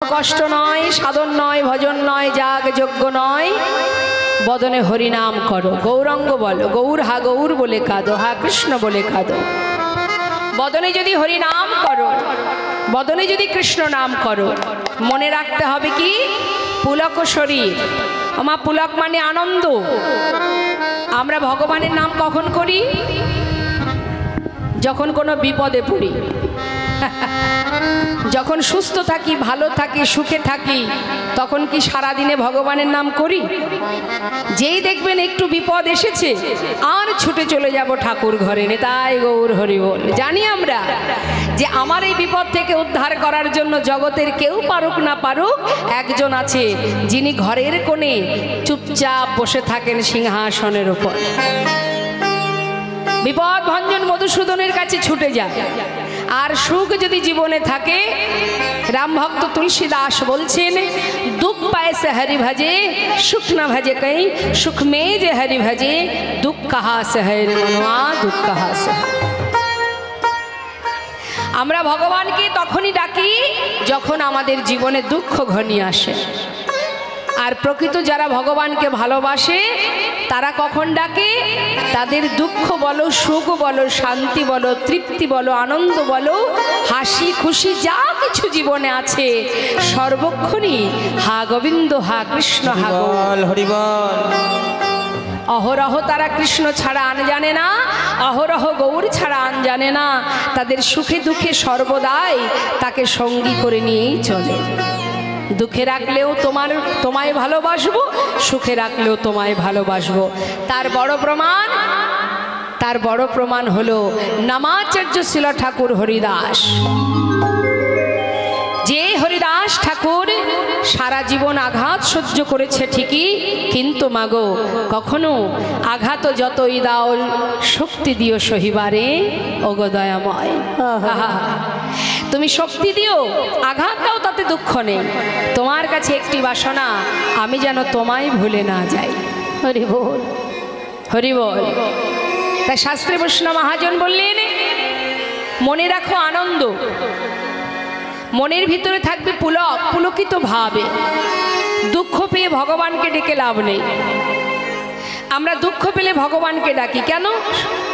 কষ্ট নয়, সাধন নয়, ভজন নয়, যাগ যজ্ঞ নয়, বদনে হরিনাম করো। গৌরাঙ্গ বলো, গৌর হা গৌর বলে কাঁদো, হা কৃষ্ণ বলে কাঁদো। বদনে যদি হরিনাম করো, বদনে যদি কৃষ্ণ নাম করো, মনে রাখতে হবে কি পুলক শরীর। আমার পুলক মানে আনন্দ। আমরা ভগবানের নাম কখন করি? যখন কোনো বিপদে পড়ি, যখন সুস্থ থাকি, ভালো থাকি, সুখে থাকি, তখন কি সারাদিনে ভগবানের নাম করি? যেই দেখবেন একটু বিপদ এসেছে, আর ছুটে চলে যাব ঠাকুর ঘরে, নেতাই গৌর হরি বল। জানি আমরা যে আমার এই বিপদ থেকে উদ্ধার করার জন্য জগতের কেউ পারুক না পারুক, একজন আছে যিনি ঘরের কোণে চুপচাপ বসে থাকেন সিংহাসনের উপর। বিপদ ভঞ্জন মধুসূদনের কাছে ছুটে যায়। আর সুখ যদি জীবনে থাকে, রাম ভক্ত তুলসীদাস বলছেন, দুঃখ পায় সে হরি ভজে, সুখ না ভজে কই, সুখ মে যে হরি ভজে, দুঃখ কাহা সে হরি মনোয়া, দুঃখ কাহা সে। আমরা ভগবানকে তখনই ডাকি যখন আমাদের জীবনে দুঃখ ঘনিয়ে আসে। আর প্রকৃত যারা ভগবানকে ভালোবাসে তারা কখন ডাকে? তাদের দুঃখ বলো, সুখ বলো, শান্তি বলো, তৃপ্তি বলো, আনন্দ বলো, হাসি খুশি যা কিছু জীবনে আছে, সর্বক্ষণই হা গোবিন্দ, হা কৃষ্ণ, হা গৌর হরি বল। অহরহ তারা কৃষ্ণ ছাড়া আন জানে না, অহরহ গৌর ছাড়া আন জানে না। তাদের সুখে দুঃখে সর্বদাই তাকে সঙ্গী করে নিয়েই চলে। দুঃখে রাখলেও তোমায় ভালোবাসবো, সুখে রাখলেও তোমায় ভালোবাসবো। তার বড় প্রমাণ হলো নামাচার্য শিল ঠাকুর হরিদাস। যে হরিদাস ঠাকুর সারা জীবন আঘাত সহ্য করেছে ঠিকই, কিন্তু মাগো কখনো আঘাত যতই দাও শক্তি দিও সহিবারে, ওগো দয়াময়। তুমি শক্তি দিও, আঘাত দাও, তাতে দুঃখ নেই। তোমার কাছে একটি বাসনা, আমি যেন তোমায় ভুলে না যাই। হরি বল, হরি বল। তাই শাস্ত্রে বৈষ্ণব মহাজন বললেন, মনে রাখো আনন্দ, মনের ভিতরে থাকবে পুলক, পুলকিত ভাবে। দুঃখ পেয়ে ভগবানকে ডেকে লাভ নেই। আমরা দুঃখ পেলে ভগবানকে ডাকি কেন?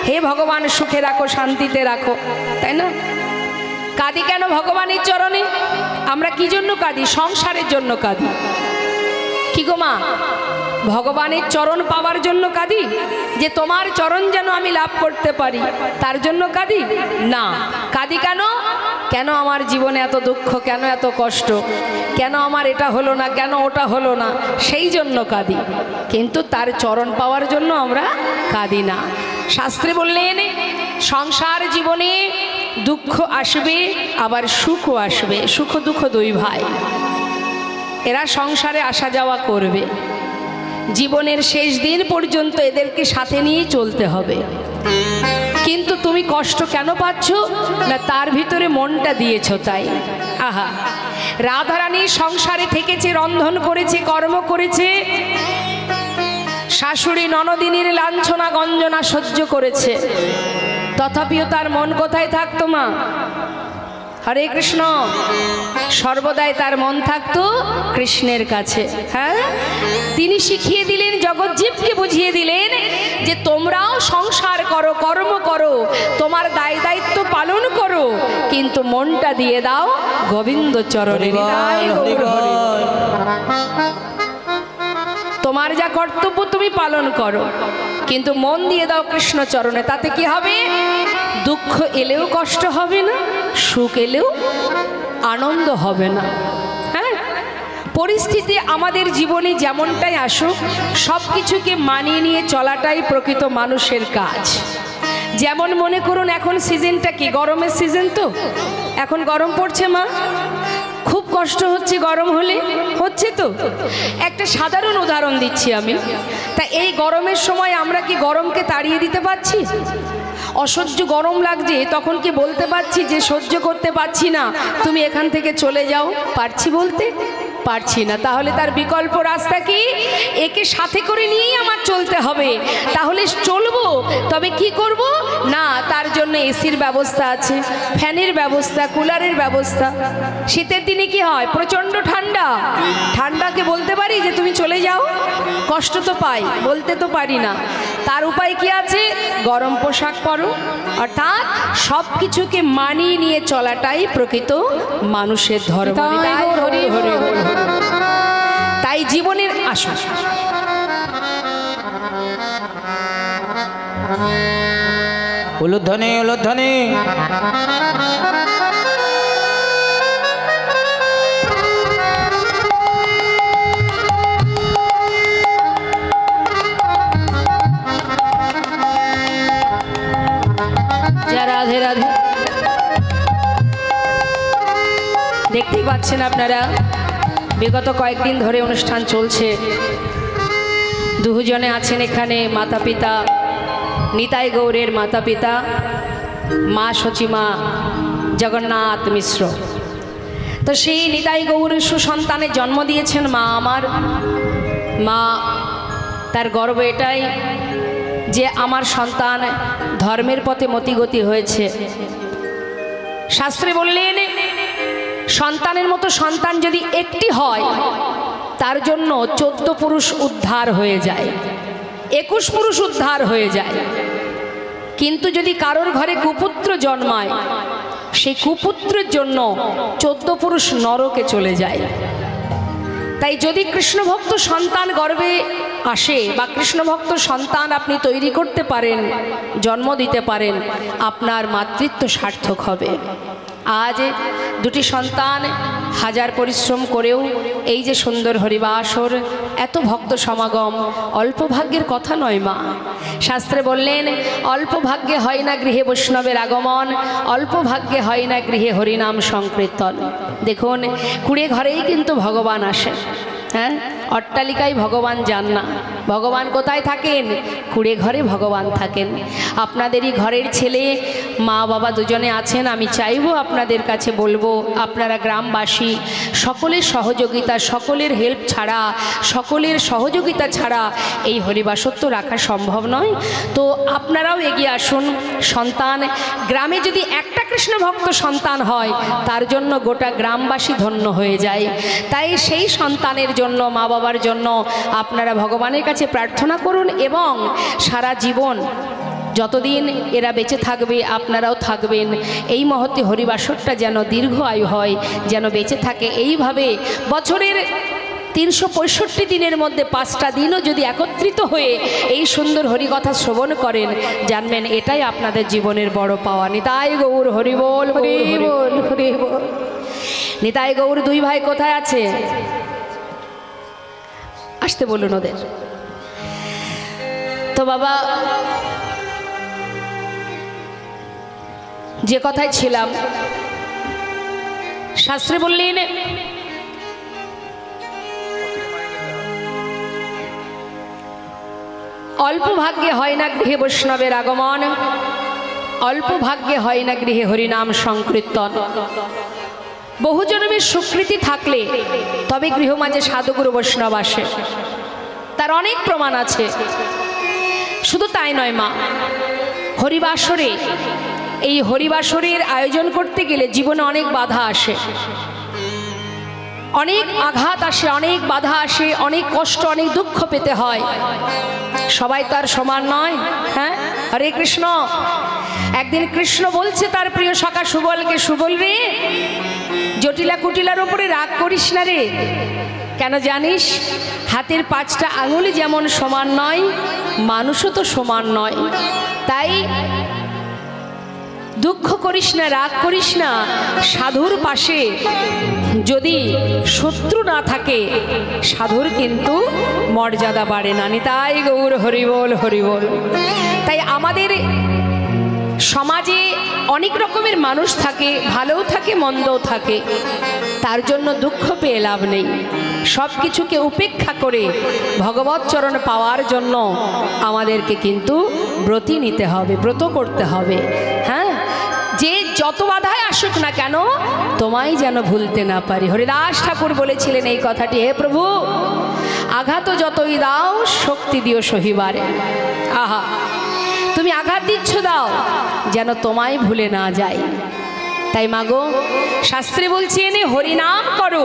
হে ভগবান সুখে রাখো, শান্তিতে রাখো, তাই না? কাঁদি কেন ভগবানের চরণে? আমরা কি জন্য কাঁদি? সংসারের জন্য কাঁদি। কি গো মা, ভগবানের চরণ পাওয়ার জন্য কাঁদি? যে তোমার চরণ যেন আমি লাভ করতে পারি, তার জন্য কাঁদি না। কাঁদি কেন? কেন আমার জীবনে এত দুঃখ, কেন এত কষ্ট, কেন আমার এটা হলো না, কেন ওটা হলো না, সেই জন্য কাঁদি। কিন্তু তার চরণ পাওয়ার জন্য আমরা কাঁদি না। শাস্ত্রে বললেন, সংসার জীবনে দুঃখ আসবে, আবার সুখও আসবে। সুখ দুঃখ দুই ভাই, এরা সংসারে আসা যাওয়া করবে। জীবনের শেষ দিন পর্যন্ত এদেরকে সাথে নিয়েই চলতে হবে। কিন্তু তুমি কষ্ট কেন পাচ্ছ? না তার ভিতরে মনটা দিয়েছ তাই। আহা, রাধারানী সংসারে থেকেছে, রন্ধন করেছে, কর্ম করেছে, শাশুড়ি ননদিনীর লাঞ্ছনা গঞ্জনা সহ্য করেছে, তথাপিও তার মন কোথায় থাকতো মা? হরে কৃষ্ণ। সর্বদাই তার মন থাকতো কৃষ্ণের কাছে। হ্যাঁ, তিনি শিখিয়ে দিলেন, জগৎজীবকে বুঝিয়ে দিলেন যে তোমরাও সংসার করো, কর্ম করো, তোমার দায় দায়িত্ব পালন করো, কিন্তু মনটা দিয়ে দাও গোবিন্দ চরণে। তোমার যা কর্তব্য তুমি পালন করো, কিন্তু মন দিয়ে দাও কৃষ্ণ চরণে। তাতে কি হবে? দুঃখ এলেও কষ্ট হবে না, সুখ এলেও আনন্দ হবে না। হ্যাঁ, পরিস্থিতি আমাদের জীবনে যেমনটাই আসুক, সব কিছুকে মানিয়ে নিয়ে চলাটাই প্রকৃত মানুষের কাজ। যেমন মনে করুন, এখন সিজনটা কি? গরমের সিজন তো, এখন গরম পড়ছে মা, খুব কষ্ট হচ্ছে গরম হলে, হচ্ছে তো। একটা সাধারণ উদাহরণ দিচ্ছি আমি। তা এই গরমের সময় আমরা কি গরমকে তাড়িয়ে দিতে পারছি? অসহ্য গরম লাগছে, তখন কি বলতে পারছি যে সহ্য করতে পারছি না, তুমি এখান থেকে চলে যাও? পারছি বলতে? পারছি না। তাহলে তার বিকল্প রাস্তা কি? একে সাথে করে নিয়েই আমার চলতে হবে। তাহলে চলবো, তবে কি করব? না, তার জন্য এসির ব্যবস্থা আছে, ফ্যানের ব্যবস্থা, কুলারের ব্যবস্থা। শীতের দিনে কি হয়, প্রচণ্ড ঠান্ডা, ঠান্ডাকে বলতে পারি যে তুমি চলে যাও, কষ্ট তো পাই, বলতে তো পারি না। তার উপায় কি আছে, গরম পোশাক পরো। অর্থাৎ সব কিছুকে মানিয়ে নিয়ে চলাটাই প্রকৃত মানুষের ধর্ম। তাই জীবনের আশা উলুধ্বনি উলুধ্বনি। রাধে রাধে। দেখতেই পাচ্ছেন আপনারা, বিগত কয়েকদিন ধরে অনুষ্ঠান চলছে। দুজনে আছেন এখানে মাতা পিতা, নিতাই গৌরের মাতা পিতা, মা সচিমা জগন্নাথ মিশ্র। তো সেই নিতাই গৌরের সুসন্তানের জন্ম দিয়েছেন মা আমার। মা তার গর্ব এটাই যে আমার সন্তান ধর্মের পথে মতিগতি হয়েছে। শাস্ত্রে বললেন, সন্তানের মতো সন্তান যদি একটি হয় তার জন্য 14 পুরুষ উদ্ধার হয়ে যায়, 21 পুরুষ উদ্ধার হয়ে যায়। কিন্তু যদি কারোর ঘরে কুপুত্র জন্মায়, সেই কুপুত্রের জন্য 14 পুরুষ নরকে চলে যায়। তাই যদি কৃষ্ণভক্ত সন্তান গর্ভে আসে বা কৃষ্ণভক্ত সন্তান আপনি তৈরি করতে পারেন, জন্ম দিতে পারেন, আপনার মাতৃত্ব সার্থক হবে। আজ দুটি সন্তান হাজার পরিশ্রম করেও এই যে সুন্দর হরিবাসর, এত ভক্ত সমাগম, অল্প ভাগ্যের কথা নয় মা। শাস্ত্রে বললেন, অল্প ভাগ্যে হয় না গৃহে বৈষ্ণবের আগমন, অল্প ভাগ্যে হয় না গৃহে হরিনাম সংকীর্তন। দেখুন, কুড়ে ঘরেই কিন্তু ভগবান আসে। হ্যাঁ, অট্টালিকায় ভগবান যান না। ভগবান কোথায় থাকেন? কুড়ে ঘরে ভগবান থাকেন। আপনাদেরই ঘরের ছেলে, মা বাবা দুজনে আছেন। আমি চাইবো, আপনাদের কাছে বলবো, আপনারা গ্রামবাসী, সকলের সহযোগিতা, সকলের হেল্প ছাড়া, সকলের সহযোগিতা ছাড়া এই হরিবাসত্ব রাখা সম্ভব নয়। তো আপনারাও এগিয়ে আসুন। সন্তান গ্রামে যদি একটা কৃষ্ণ ভক্ত সন্তান হয়, তার জন্য গোটা গ্রামবাসী ধন্য হয়ে যায়। তাই সেই সন্তানের জন্য, মা বাবার জন্য আপনারা ভগবানের কাছে প্রার্থনা করুন, এবং সারা জীবন যতদিন এরা বেঁচে থাকবে আপনারাও থাকবেন। এই মহতে হরিবাসরটা যেন দীর্ঘ আয়ু হয়, যেন বেঁচে থাকে। এইভাবে বছরের 365 দিনের মধ্যে 5টা দিনও যদি একত্রিত হয়ে এই সুন্দর হরিকথা শ্রবণ করেন, জানবেন এটাই আপনাদের জীবনের বড় পাওয়া। নিতাই গৌর হরিবোল, হরিবোল, হরিবোল। নিতাই গৌর দুই ভাই কোথায় আছে? আসতে বলুন ওদের। তো বাবা, যে কথায় ছিলাম, শাস্ত্রে বললেন, অল্প ভাগ্যে হয় না গৃহে বৈষ্ণবের আগমন, অল্প ভাগ্যে হয় না গৃহে হরিনাম সংকীর্তন। বহু জন্মের স্বীকৃতি থাকলে তবে গৃহ মাঝে সাধুগুরু বৈষ্ণব আসে, তার অনেক প্রমাণ আছে। শুধু তাই নয় মা, হরিবাসরে, এই হরিবাসরের আয়োজন করতে গেলে জীবনে অনেক বাধা আসে, অনেক আঘাত আসে, অনেক বাধা আসে, অনেক কষ্ট, অনেক দুঃখ পেতে হয়। সবাই তার সমান নয়। হ্যাঁ, হরে কৃষ্ণ। একদিন কৃষ্ণ বলছে তার প্রিয় সখা সুবলকে, সুবল রে, জটিলা কুটিলার ওপরে রাগ করিস না রে। কেন জানিস? হাতের 5টা আঙুলি যেমন সমান নয়, মানুষও তো সমান নয়। তাই দুঃখ করিস না, রাগ করিস না। সাধুর পাশে যদি শত্রু না থাকে, সাধুর কিন্তু মর্যাদা বাড়ে না। নিতাই গৌর হরিবোল, হরিবোল। তাই আমাদের সমাজে অনেক রকমের মানুষ থাকে, ভালোও থাকে, মন্দও থাকে। তার জন্য দুঃখ পেয়ে লাভ নেই। সব কিছুকে উপেক্ষা করে ভগবৎ চরণ পাওয়ার জন্য আমাদেরকে কিন্তু ব্রতী নিতে হবে, ব্রত করতে হবে। হ্যাঁ, যে যত বাধায় আসুক না কেন, তোমায় যেন ভুলতে না পারি। হরিদাস ঠাকুর বলেছিলেন এই কথাটি, হে প্রভু, আঘাত যতই দাও শক্তি দিও সহিবারে। আহা, তুমি আঘাত দিচ্ছ দাও, যেন তোমায় ভুলে না যায়। তাই মাগো, শাস্ত্রে বলছে এনে হরিনাম করো,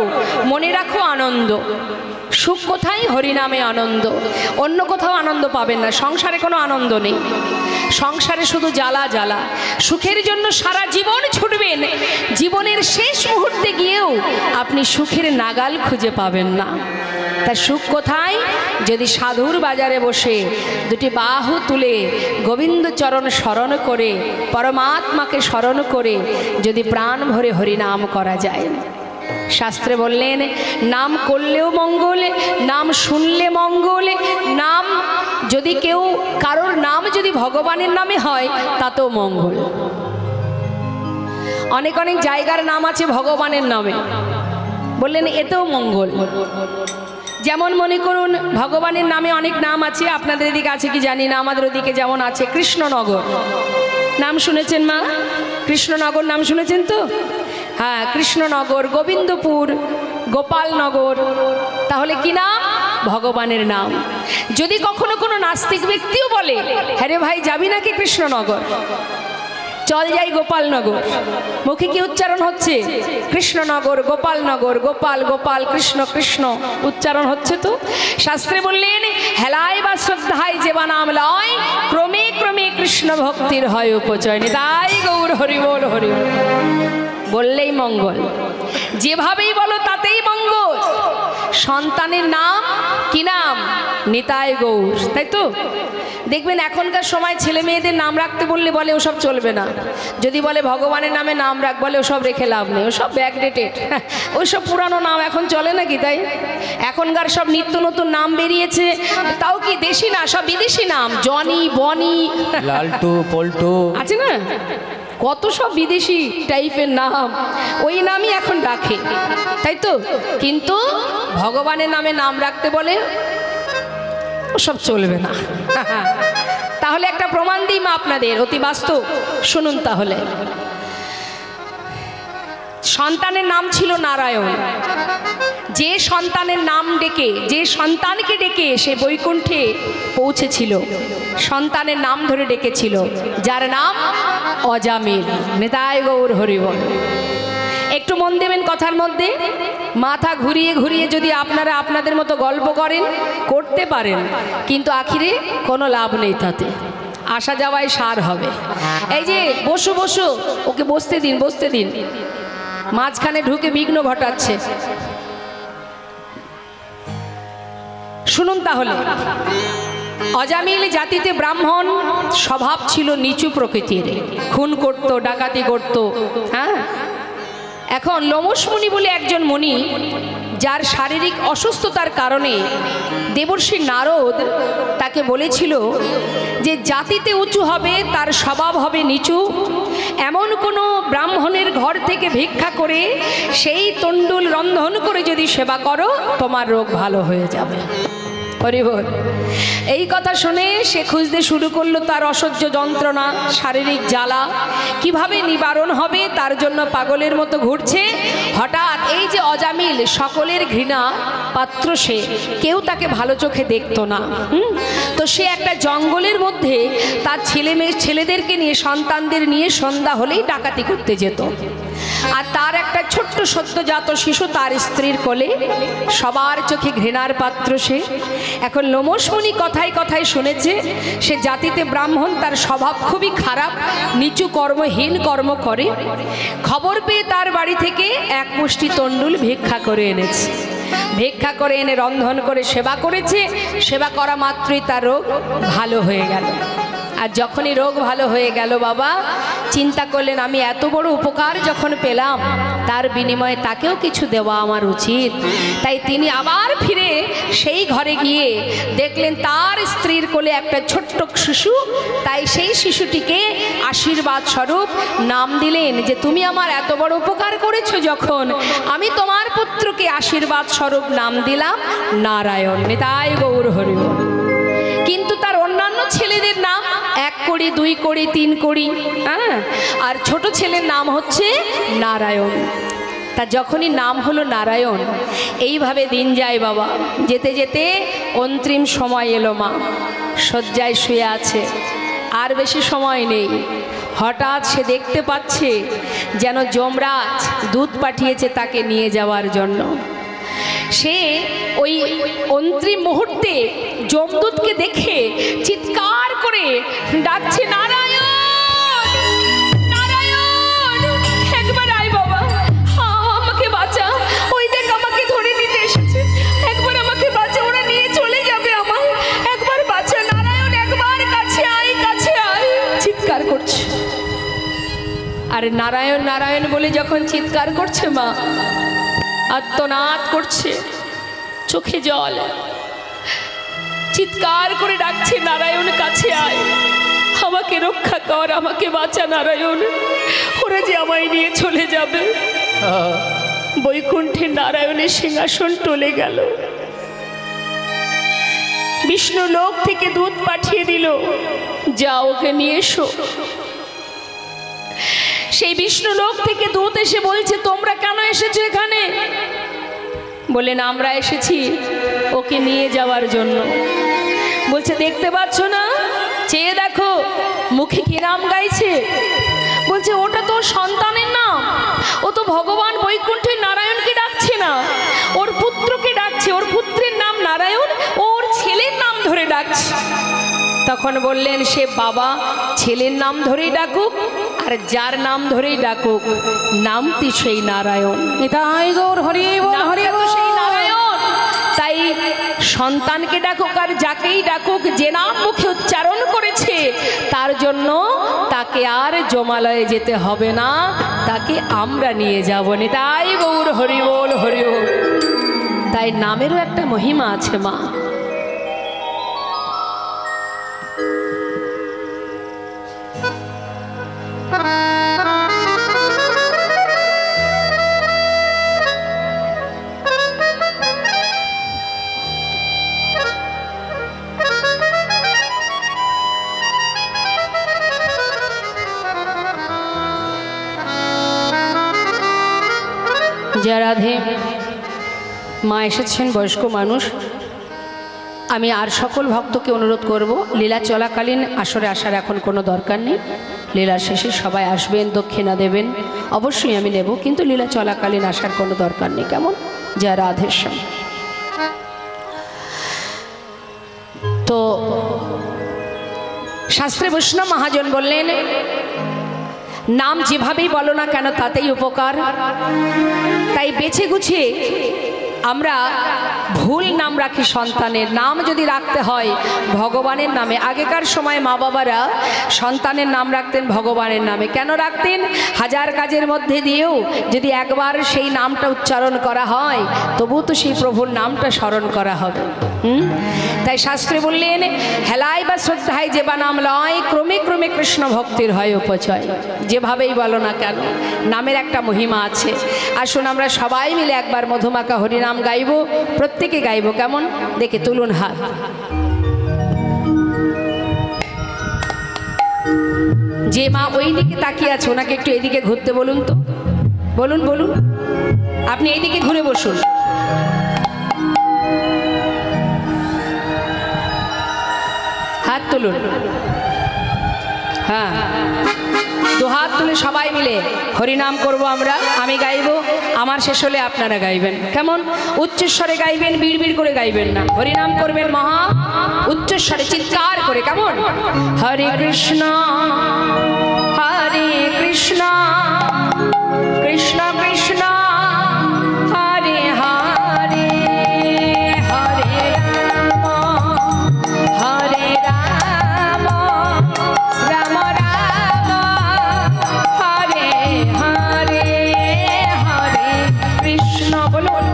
মনে রাখো আনন্দ। সুখ কোথায়? হরিনামে আনন্দ, অন্য কোথাও আনন্দ পাবেন না। সংসারে কোনো আনন্দ নেই, সংসারে শুধু জ্বালা জ্বালা। সুখের জন্য সারা জীবন ছুটবেন, জীবনের শেষ মুহূর্তে গিয়েও আপনি সুখের নাগাল খুঁজে পাবেন না। তা সুখ কোথায়? যদি সাধুর বাজারে বসে দুটি বাহু তুলে গোবিন্দ চরণ স্মরণ করে, পরমাত্মাকে স্মরণ করে যদি প্রাণ ভরে হরিনাম করা যায়। শাস্ত্রে বললেন নাম করলেও মঙ্গল, নাম শুনলে মঙ্গল। নাম যদি কেউ, কারোর নাম যদি ভগবানের নামে হয় তাতেও মঙ্গল। অনেক অনেক জায়গার নাম আছে ভগবানের নামে, বললেন এতেও মঙ্গল। যেমন মনে করুন ভগবানের নামে অনেক নাম আছে, আপনাদের এদিকে আছে কি জানি না, আমাদের ওদিকে যেমন আছে কৃষ্ণনগর, নাম শুনেছেন মা? কৃষ্ণনগর নাম শুনেছেন তো? হ্যাঁ, কৃষ্ণনগর, গোবিন্দপুর, গোপালনগর, তাহলে কি নাম? ভগবানের নাম। যদি কখনো কোনো নাস্তিক ব্যক্তিও বলে হ্যাঁ রে ভাই যাবি নাকি কৃষ্ণনগর, চল যাই গোপালনগর, মুখে কি উচ্চারণ হচ্ছে? কৃষ্ণনগর, গোপালনগর, গোপাল গোপাল, কৃষ্ণ কৃষ্ণ উচ্চারণ হচ্ছে তো। শাস্ত্রে বললেন হেলায় বা শ্রদ্ধায় যে বা নাম লয়, ক্রমে ক্রমে কৃষ্ণ ভক্তির হয় উপচয়। নিতাই গৌর হরি বল, হরি বললেই মঙ্গল, যেভাবেই বলো তাতেই মঙ্গল। সন্তানের নাম কি নাম? নিতাই গৌর, তাই তো? দেখবেন এখনকার সময় ছেলে মেয়েদের নাম রাখতে বললে বলে ওসব চলবে না। যদি বলে ভগবানের নামে নাম রাখ, বলে ওসব রেখে লাভ নেই, ওসব ব্যাকডেটেড, ওইসব পুরানো নাম এখন চলে নাকি? তাই এখনকার সব নিত্য নতুন নাম বেরিয়েছে, তাও কি দেশি না, সব বিদেশি নাম, জনি, বনি, লালটু, পল্টু আছে না, কত সব বিদেশি টাইপের নাম, ওই নামই এখন ডাকে, তাই তো? কিন্তু ভগবানের নামে নাম রাখতে বলে ওসব চলবে না। তাহলে একটা প্রমাণ দিই মা আপনাদের, অতি বাস্তব, শুনুন তাহলে। সন্তানের নাম ছিল নারায়ণ। যে সন্তানের নাম ডেকে, যে সন্তানকে ডেকে সে বৈকুণ্ঠে পৌঁছেছিল, সন্তানের নাম ধরে ডেকেছিল, যার নাম অজামিল। নিতাই গৌর হরি বল। একটু মন দেবেন কথার মধ্যে, মাথা ঘুরিয়ে ঘুরিয়ে যদি আপনারা আপনাদের মতো গল্প করেন, করতে পারেন, কিন্তু আখিরে কোনো লাভ নেই, তাতে আসা যাওয়ায় সার হবে। এই যে বসো বসো, ওকে বসতে দিন, বসতে দিন, মাঝখানে ঢুকে বিঘ্ন ঘটাচ্ছে। শুনুন তাহলে, অজামিল জাতিতে ব্রাহ্মণ, স্বভাব ছিল নিচু প্রকৃতির, খুন করত, ডাকাতি করত। হ্যাঁ, এখন লোমশ মুনি বলে একজন মুনি, যার শারীরিক অসুস্থতার কারণে দেবর্ষি নারদ তাকে বলেছিল যে জাতিতে উঁচু হবে, তার স্বভাব হবে নিচু, এমন কোনো ব্রাহ্মণের ঘর থেকে ভিক্ষা করে সেই তণ্ডুল রন্ধন করে যদি সেবা করো, তোমার রোগ ভালো হয়ে যাবে। হরি বল। এই কথা শুনে সে খুঁজতে শুরু করলো তার অসহ্য যন্ত্রণা, শারীরিক জ্বালা কিভাবে নিবারণ হবে, তার জন্য পাগলের মতো ঘুরছে। হঠাৎ এই যে অজামিল, সকলের ঘৃণা পাত্র, সে কেউ তাকে ভালো চোখে দেখতো না। তো সে একটা জঙ্গলের মধ্যে তার ছেলেদেরকে নিয়ে, সন্তানদের নিয়ে সন্ধ্যা হলেই ডাকাতি করতে যেত। আর তার একটা ছোট্ট সদ্যজাত শিশু তার স্ত্রীর কোলে, সবার চোখে ঘৃণার পাত্র সে। এখন লোমশ মুনি কথায় কথায় শুনেছে সে জাতিতে ব্রাহ্মণ, তার স্বভাব খুবই খারাপ, নিচু কর্মহীন কর্ম করে। খবর পেয়ে তার বাড়ি থেকে এক মুষ্টি তণ্ডুল ভিক্ষা করে এনেছে। ভিক্ষা করে এনে রন্ধন করে সেবা করেছে। সেবা করা মাত্রই তার রোগ ভালো হয়ে গেল। আর যখনই রোগ ভালো হয়ে গেল, বাবা চিন্তা করলেন আমি এত বড় উপকার যখন পেলাম, তার বিনিময়ে তাকেও কিছু দেওয়া আমার উচিত। তাই তিনি আবার ফিরে সেই ঘরে গিয়ে দেখলেন তার স্ত্রীর কোলে একটা ছোট্ট শিশু। তাই সেই শিশুটিকে আশীর্বাদ স্বরূপ নাম দিলেন যে তুমি আমার এত বড় উপকার করেছো, যখন আমি তোমার পুত্রকে আশীর্বাদ স্বরূপ নাম দিলাম নারায়ণ। নিতাই গৌর হরি বল। কিন্তু তার অন্যান্য ছেলেদের নাম 1 কোড়ি, 2 কোড়ি, 3 কোড়ি, হ্যাঁ, আর ছোট ছেলের নাম হচ্ছে নারায়ণ। তা যখনই নাম হলো নারায়ণ, এইভাবে দিন যায় বাবা। যেতে যেতে অন্তিম সময় এলো, মা শয্যায় শুয়ে আছে, আর বেশি সময় নেই। হঠাৎ সে দেখতে পাচ্ছে যেন যমরাজ দুধ পাঠিয়েছে তাকে নিয়ে যাওয়ার জন্য। সে ওই অন্তিম মুহূর্তে যমদূতকে দেখে চিৎকার করে ডাকছে, নারায়ণ নারায়ণ, একবার আয় বাবা, আমাকে বাঁচা, ওই দেখ আমাকে ধরে নিতে এসেছে, একবার আমাকে বাঁচা, ওরা নিয়ে চলে যাবে আমায়, একবার বাঁচা নারায়ণ, একবার কাছে আয়, কাছে আয়, চিৎকার করছে। আর নারায়ণ নারায়ণ বলে যখন চিৎকার করছে, মা আর্তনাদ করছে, চোখে জল, চিৎকার করে ডাকছে, নারায়ণ কাছে আয়, আমাকে রক্ষা কর, আমাকে বাঁচা নারায়ণ, ওরা যে আমায় নিয়ে চলে যাবে। বৈকুণ্ঠে নারায়ণের সিংহাসন টলে গেল। বিষ্ণু লোক থেকে দুধ পাঠিয়ে দিল, যা ওকে নিয়ে এসো। সেই বিষ্ণু লোক থেকে দূত এসে বলছে, তোমরা কেন এসেছো এখানে? বলেন, আমরা এসেছি ওকে নিয়ে যাওয়ার জন্য। বলছে, দেখতে পাচ্ছ না, চেয়ে দেখো মুখে কি নাম গাইছে। বলছে, ওটা তো সন্তানের নাম, ও তো ভগবান বৈকুণ্ঠের নারায়ণকে ডাকছে না, ওর পুত্রকে ডাকছে, ওর পুত্রের নাম নারায়ণ, ওর ছেলের নাম ধরে ডাকছে। তখন বললেন, সে বাবা ছেলের নাম ধরেই ডাকুক আর যার নাম ধরেই ডাকুক, নামটি সেই নারায়ণ। নিতাই গৌর হরি বল, হরি বল, সেই নারায়ণ। তাই সন্তানকে ডাকুক আর যাকেই ডাকুক, যে নাম মুখে উচ্চারণ করেছে তার জন্য তাকে আর জমালয়ে যেতে হবে না, তাকে আমরা নিয়ে যাব। নিতাই গৌর হরি বল, হরি বল। তাই নামেরও একটা মহিমা আছে মা। জয় রাধে। মা এসেছেন, বয়স্ক মানুষ। আমি আর সকল ভক্তকে অনুরোধ করব, লীলা চলাকালীন আসরে আসার এখন কোনো দরকার নেই। লীলার শেষে সবাই আসবেন, দক্ষিণা দেবেন, অবশ্যই আমি নেব, কিন্তু লীলা চলাকালীন আসার কোনো দরকার নেই। কেমন? জয় রাধেশ্যাম। তো শাস্ত্রে বৈষ্ণব মহাজন বললেন, নাম যেভাবেই বলো না কেন তাতেই উপকার। তাই বেছে গুছিয়ে আমরা ভুল নাম রাখি। সন্তানের নাম যদি রাখতে হয় ভগবানের নামে, আগেকার সময় মা বাবারা সন্তানের নাম রাখতেন ভগবানের নামে। কেন রাখতেন? হাজার কাজের মধ্যে দিয়েও যদি একবার সেই নামটা উচ্চারণ করা হয় তবু তো সেই প্রভুর নামটা স্মরণ করা হবে। তাই শাস্ত্রে বললেন, হেলায় বা শ্রদ্ধায় যে বা নাম লয়, ক্রমে ক্রমে কৃষ্ণ ভক্তির হয় উপচয়। যেভাবেই বলো না কেন নামের একটা মহিমা আছে। আসুন আমরা সবাই মিলে একবার মধুমাখা হরিনাম গাইব, প্রত্যেকে গাইব। কেমন? দেখে তুলুন হাত। যে মা ওই দিকে তাকিয়ে আছে ওনাকে একটু এদিকে ঘুরতে বলুন তো। বলুন বলুন, আপনি এইদিকে ঘুরে বসুন। হাত তুলুন। হ্যাঁ, দু হাত তুলে সবাই মিলে হরিনাম করব আমরা। আমি গাইব, আমার শেষ হলে আপনারা গাইবেন। কেমন? উচ্চস্বরে গাইবেন, বিড়বিড় করে গাইবেন না। হরিনাম করবেন মহা উচ্চস্বরে, চিৎকার করে। কেমন? হরে কৃষ্ণ হরে কৃষ্ণ, কৃষ্ণ কৃষ্ণ হরে হরে, হরে রাম হরে রাম, রাম রাম হরে হরে, হরে কৃষ্ণ। বলুন।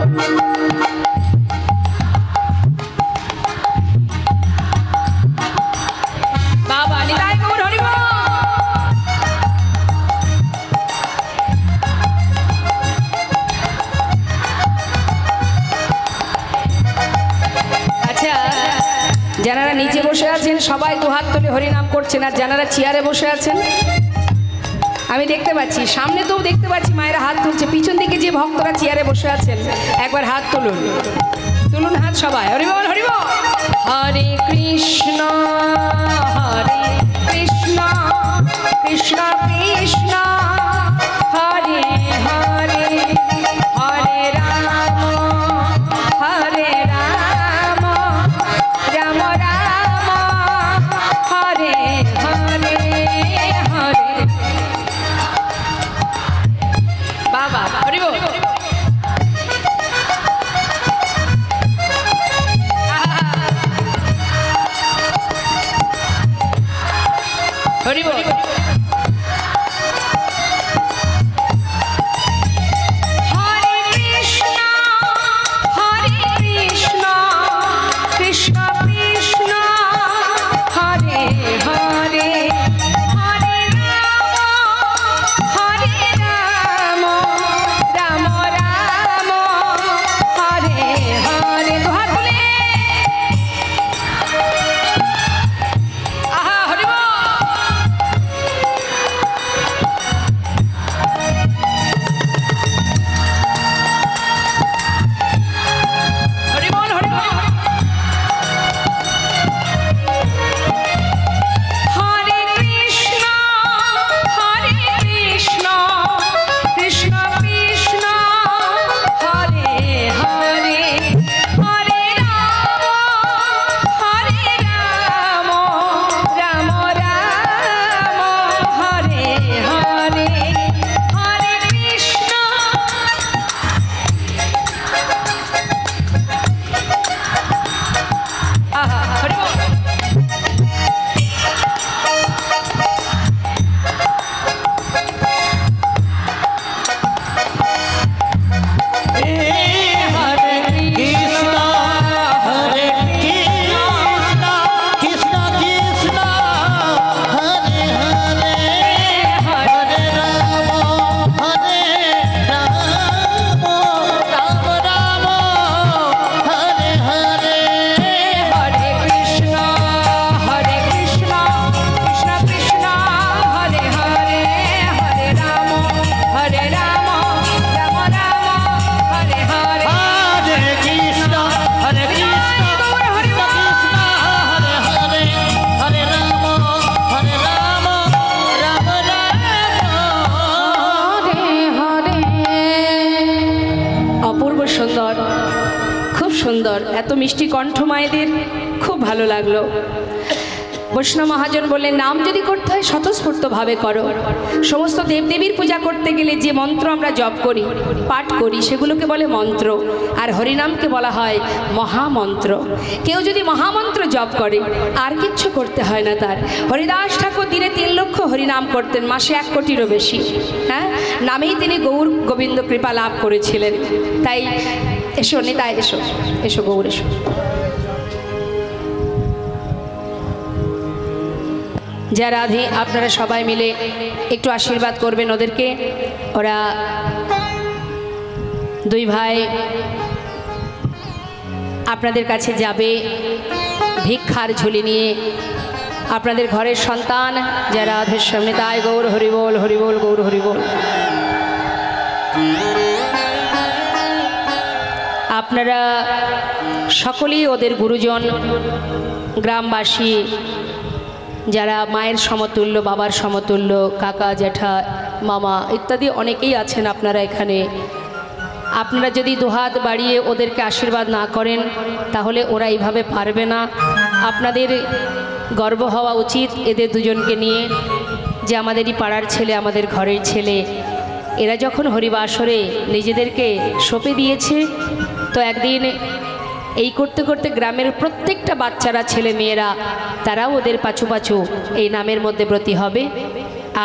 বাবা নিতাই গৌর হরি বল। আচ্ছা, যারা নিচে বসে আছেন সবাই দু হাত তুলে হরিনাম করছেন, আর যারা চেয়ারে বসে আছেন আমি দেখতে পাচ্ছি, সামনে তো দেখতে পাচ্ছি মায়েরা হাত তুলছে, পিছন দিকে যে ভক্তরা চেয়ারে বসে আছেন একবার হাত তুলুন, তুলুন হাত সবাই। হরি বল হরি বল, হরে কৃষ্ণ কৃষ্ণ কৃষ্ণ হরে হরে হরে রাম রাম রাম হরে হরে হরে বাবা হরি বল। হরি বল। সুন্দর, খুব সুন্দর, এত মিষ্টি কণ্ঠ মায়েদের, খুব ভালো লাগলো। বৈষ্ণব মহাজন বললেন, নাম যদি করতে হয় স্বতঃস্ফূর্তভাবে করো। সমস্ত দেবদেবীর পূজা করতে গেলে যে মন্ত্র আমরা জপ করি, পাঠ করি, সেগুলোকে বলে মন্ত্র, আর হরিনামকে বলা হয় মহামন্ত্র। কেউ যদি মহামন্ত্র জপ করে আর কিচ্ছু করতে হয় না তার। হরিদাস ঠাকুর দিনে 3 লক্ষ হরিনাম করতেন, মাসে 1 কোটিরও বেশি। হ্যাঁ, নামেই তিনি গৌর গোবিন্দ কৃপা লাভ করেছিলেন। তাই এসো নিতাই, এসো এসো গৌর এসো। যা রাধে, আপনারা সবাই মিলে একটু আশীর্বাদ করবেন ওদেরকে। ওরা 2 ভাই আপনাদের কাছে যাবে ভিক্ষার ঝুলি নিয়ে। আপনাদের ঘরের সন্তান যারা রাধের সামনে, তাই গৌর হরিবোল হরিবোল গৌর হরিবোল। আপনারা সকলেই ওদের গুরুজন, গ্রামবাসী যারা মায়ের সমতুল্য, বাবার সমতুল্য, কাকা জ্যাঠা মামা ইত্যাদি অনেকেই আছেন আপনারা এখানে। আপনারা যদি দুহাত বাড়িয়ে ওদেরকে আশীর্বাদ না করেন তাহলে ওরা এইভাবে পারবে না। আপনাদের গর্ব হওয়া উচিত এদের দুজনকে নিয়ে, যে আমাদেরই পাড়ার ছেলে, আমাদের ঘরের ছেলে। এরা যখন হরিবাসরে নিজেদেরকে সঁপে দিয়েছে, তো একদিন এই করতে করতে গ্রামের প্রত্যেকটা বাচ্চারা, ছেলে মেয়েরা, তারাও ওদের পাছু পাছু এই নামের মধ্যে ব্রতী হবে।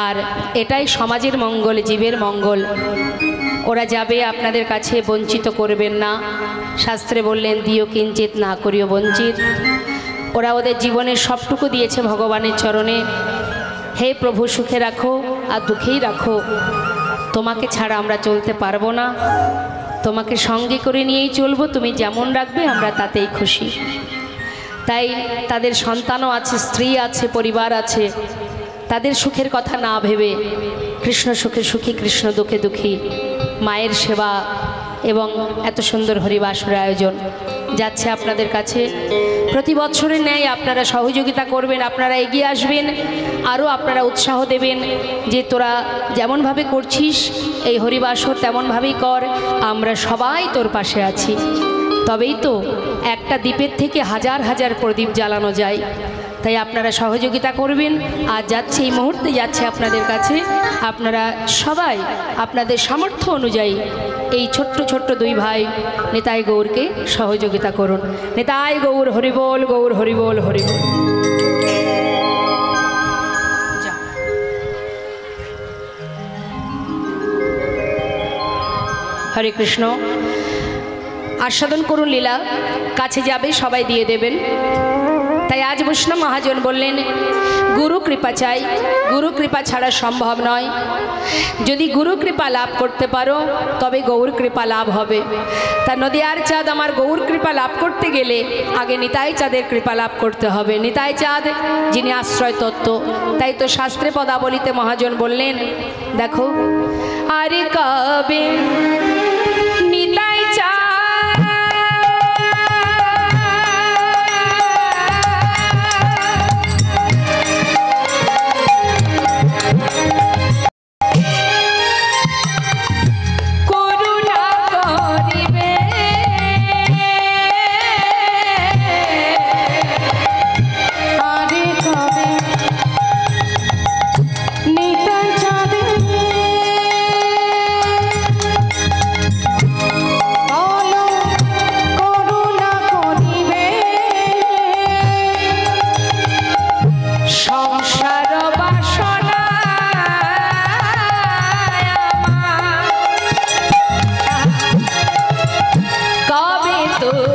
আর এটাই সমাজের মঙ্গল, জীবের মঙ্গল। ওরা যাবে, আপনাদের কাছে বঞ্চিত করবেন না। শাস্ত্রে বললেন, দিও কিঞ্চিত না করিও বঞ্চিত। ওরা ওদের জীবনের সবটুকু দিয়েছে ভগবানের চরণে। হে প্রভু, সুখে রাখো আর দুঃখেই রাখো, তোমাকে ছাড়া আমরা চলতে পারবো না, তোমাকে সঙ্গে করে নিয়েই চলবো, তুমি যেমন রাখবে আমরা তাতেই খুশি। তাই তাদের সন্তানও আছে, স্ত্রী আছে, পরিবার আছে। তাদের সুখের কথা না ভেবে কৃষ্ণ সুখে সুখী, কৃষ্ণ দুঃখে দুঃখী, মায়ের সেবা এবং এত সুন্দর হরিবাসরের আয়োজন, যাচ্ছে আপনাদের কাছে। প্রতি বছরের ন্যায় আপনারা সহযোগিতা করবেন, আপনারা এগিয়ে আসবেন, আরও আপনারা উৎসাহ দেবেন যে তোরা যেমনভাবে করছিস এই হরিবাসর তেমনভাবেই কর, আমরা সবাই তোর পাশে আছি। তবেই তো একটা দ্বীপের থেকে হাজার হাজার প্রদীপ জ্বালানো যায়। তাই আপনারা সহযোগিতা করবেন। আর যাচ্ছে, এই মুহূর্তে যাচ্ছে আপনাদের কাছে, আপনারা সবাই আপনাদের সামর্থ্য অনুযায়ী এই ছোট্ট ছোট্ট দুই ভাই নিতাই গৌরকে সহযোগিতা করুন। নিতাই গৌর হরিবোল, গৌর হরিবোল, হরিবোল। হরে কৃষ্ণ। আস্বাদন করুন লীলা, কাছে যাবে সবাই দিয়ে দেবেন। তাই আজ বৈষ্ণব মহাজন বললেন গুরু কৃপা চাই, গুরু কৃপা ছাড়া সম্ভব নয়। যদি গুরু কৃপা লাভ করতে পারো তবে গৌর কৃপা লাভ হবে। তা নদিয়ার চাঁদ আমার গৌর কৃপা লাভ করতে গেলে আগে নিতাই চাঁদের কৃপা লাভ করতে হবে। নিতাই চাঁদ যিনি আশ্রয় তত্ত্ব। তাই তো শাস্ত্রে পদাবলিতে মহাজন বললেন, দেখো আরে কবে নিতাই চাঁদ তো